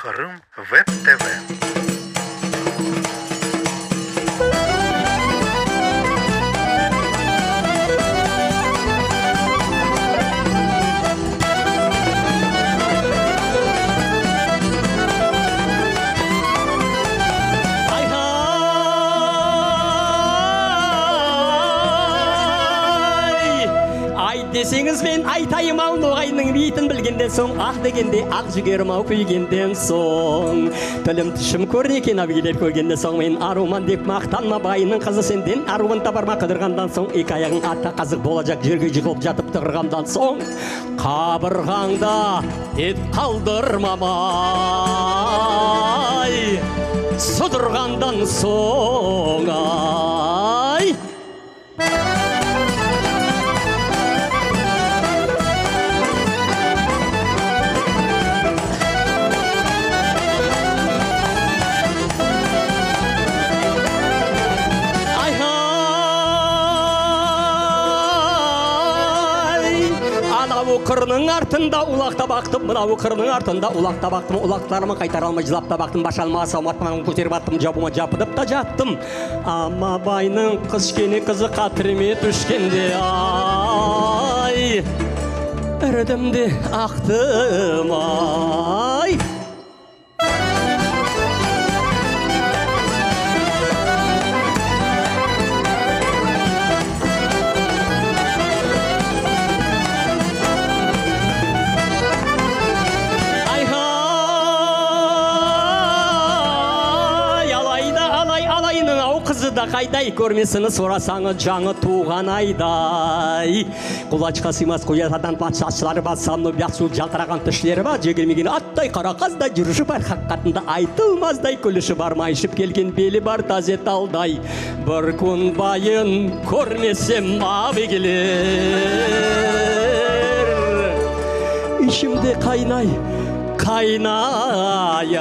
Кырым Веб ТВ. Desеңіз мен айтайым ау ноғайның бейтін білгенден соң ақ дегенде ақ жүгерім ау күйгенден соң тілім түшім көрнекен абгелер көргенде соң мен аруман деп мақтанма байының қызы сенден аруын табарма қыдырғандан соң екі аяғың атқа қазық болacak жерге жығылып жатып тығырғандан соң қабырғаңда ет қалдырмамай сұдырғандан соң ай Қырының артында улақта бақтым, мынау қырының артында улақта бақтым, улақтарымы қайтара алмай жылап та бақтым, башалма салматмағын көтеріп аттым, жабыма жапыдып та жаттым. Ама байның қышкені қызы қатырме түшкенде, ай, үрдімде ақтым, ай. Қызыда қайдай көрмесіні сорасаңы жаңы туған айдай. Құлачқа сыймас қоятадан патшашылары бар, самны бяқсу жалтыраған түшлері бар, жегілмеген аттай қарақаздай жүріші бар, хаққатында айтылмаздай күліші бар, майшып келген белі бар тазе талдай. Бір күн байын көрмесем абегілер, ішімде қайнай, қайнай.